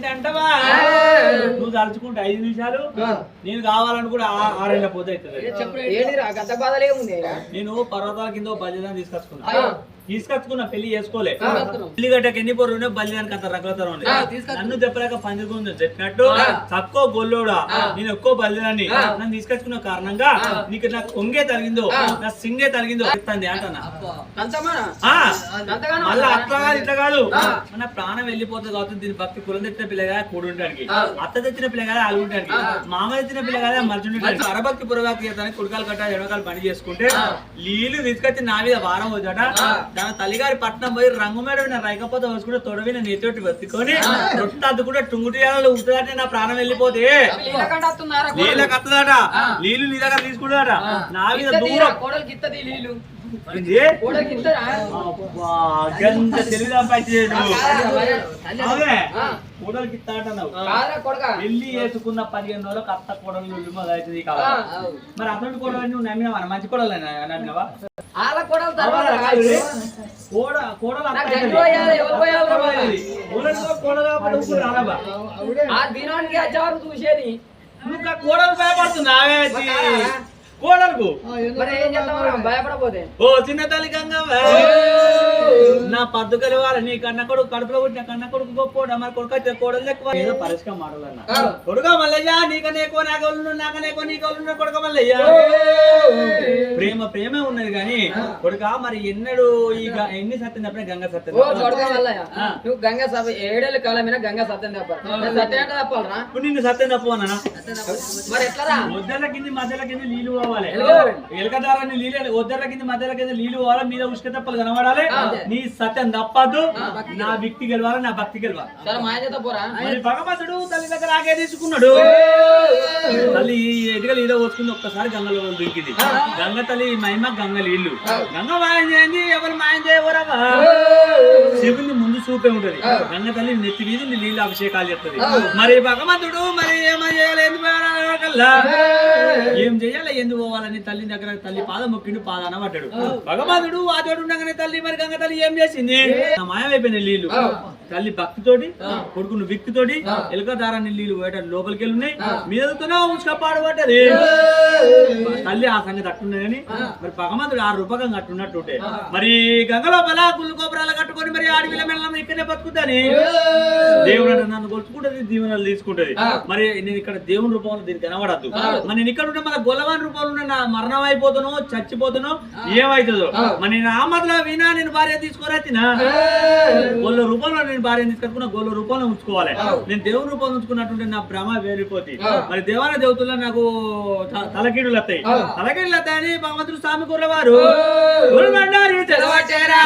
ఏంటి అంటవా నువ్వు తలుచుకుంటే 5 నిమిషాలు నేను కావాలని కూడా 6 పోతే నేను పర్వతాల కింద బలిదానం తీసుకొచ్చుకున్నా పెళ్లి చేసుకోలే పెళ్లి గట్టకి ఎన్ని పొరు బలిదానికి అంత రకరకాలు ఉండే నన్ను చెప్పలేక పంచుకుంది చెప్పినట్టు తక్కువ గొల్లోడా నేను ఎక్కువ బలిదాన్ని నన్ను తీసుకొచ్చుకున్న కారణంగా నీకు నా కొంగే తగిలిందో నా సింగే తగిలిందో చెప్తాంది అంటన్నా మళ్ళీ అట్లా కాదు ఇట్లా కాదు మన ప్రాణం వెళ్ళిపోతుంది కాబట్టి దీని భక్తి కులం తెచ్చిన పిల్లగా కూడుంటానికి అత్త తెచ్చిన పిల్లగా అలుగుంటానికి మామ తెచ్చిన పిల్లగా మర్చుంటానికి అరభక్తి పురభక్తి చేస్తానికి కుడికాలు కట్ట ఎడకాలు పని చేసుకుంటే నీళ్లు తీసుకొచ్చి నా మీద వారం వచ్చాట దాని తల్లిగారి పట్నం పోయి రంగు మేడ రైకపోతే వేసుకుంటే తొడవి నేతోటి వెతుకొని రొట్టె అద్దుకుంటే టుంగుటియాలలో ఉంటుందంటే నా ప్రాణం వెళ్ళిపోతే నీళ్ళకి వస్తుందట నీళ్లు నీ దగ్గర తీసుకుంటాడట నా మీద దూరం పెళ్లి చేసుకున్న 15 రోజులకు అత్త కోడలు అవుతుంది మరి అతడి కోడలు నువ్వు నమ్మినావా మంచి కోడలు నమ్మినావా చూసేది నువ్వు కోడలు భయపడుతుంది కోడలకు భయపడపోతే ఓ చిన్న తల్లి గంగవ్వ నా పద్దు కలవాలి నీ కన్న కొడుకు కడుపులో పుట్టిన కన్న కొడుకు గొప్పోడు మరి కొడుకు కోడలు ఎక్కువ ఏదో పరిష్కారం మాటలన్నా కొడుక మల్లయ్య నీకనే ఎక్కువ నాకలు నాకనే ఎక్కువ నీకలు కొడుక మల్లయ్య ప్రేమ ప్రేమే ఉన్నది కానీ కొడుక మరి ఎన్నడు ఈ ఎన్ని సత్యం తప్ప గంగ సత్యం నువ్వు గంగ 7 కాలమైన గంగ సత్యం సత్యం తప్పాలరా నిన్ను సత్యం తప్పనా మరి ఎట్లా వద్దల కింది మధ్యల కింద నీళ్లు ఎలకదారాన్ని నీళ్ళు వద్దల కింద మధ్యల కింద నీళ్లు పోవాలి మీద ఉష్క తప్పలు కనబడాలి నీ సత్యం తప్పదు నా వ్యక్తి గెలవాలి నా భక్తి గెలవాలి భగవంతుడు తల్లి దగ్గర ఆగే తీసుకున్నాడు తల్లి ఎటుకలు ఈలో వచ్చుకుంది ఒక్కసారి గంగలో దింకింది గంగ తల్లి మహిమ గంగ నీళ్లు గంగ మాయం చేయండి ఎవరు మాయం చేయవరగా శివుని ముందు చూపే ఉంటది గంగ తల్లి నెత్తి మీద నీళ్ళు అభిషేకాలు చెప్తుంది మరి భగవంతుడు మరి ఏమని చేయాలి ఏం చెయ్యాలి ఎందుకు పోవాలని తల్లి దగ్గర తల్లి పాదం మొక్కిండు పాదాన పడ్డాడు భగవంతుడు ఆ చోటు ఉండగానే తల్లి మరి గంగ తల్లి ఏం చేసింది మాయమైపోయిన నీళ్లు తల్లి భక్తితోటి కొడుకును విక్తితోటి ఎలుక దారాన్ని నీళ్లు పోయేట లోపలికి వెళ్ళి ఉన్నాయి మీదతోనే ఉసుక పాడుపడ్డది తల్లి ఆ సంగతి అట్టున్నది కానీ మరి భగవంతుడు 6 రూపాయలు కట్టున్నట్టుంటే మరి గంగలో బలా గుళ్ళు గోపురాలు కట్టుకొని మరి ఆడవిల మెల్లం ఇక్కడనే బతుకుతాని దేవుడు అంటే నన్ను కొలుచుకుంటది దీవెనలు తీసుకుంటది మరి నేను ఇక్కడ దేవుని రూపంలో దీనికి కనబడద్దు మరి నేను ఇక్కడ ఉంటే మన గొల్లవాని రూపంలో నా మరణం అయిపోతానో చచ్చిపోతానో ఏమైతుందో మరి నేను ఆ మతలో వినా నేను భార్య తీసుకోరాచినా గొల్ల రూపంలో నేను భార్య తీసుకొచ్చుకున్నా గొల్ల రూపంలో ఉంచుకోవాలి నేను దేవుని రూపంలో ఉంచుకున్నట్టుంటే నా భ్రమ వేరిపోతుంది మరి దేవాల దేవతల్లో నాకు తలకీడులు వస్తాయి తలకీడులు వస్తాయని భగవంతుడు స్వామి కుర్రవారు తెలవట్టేరా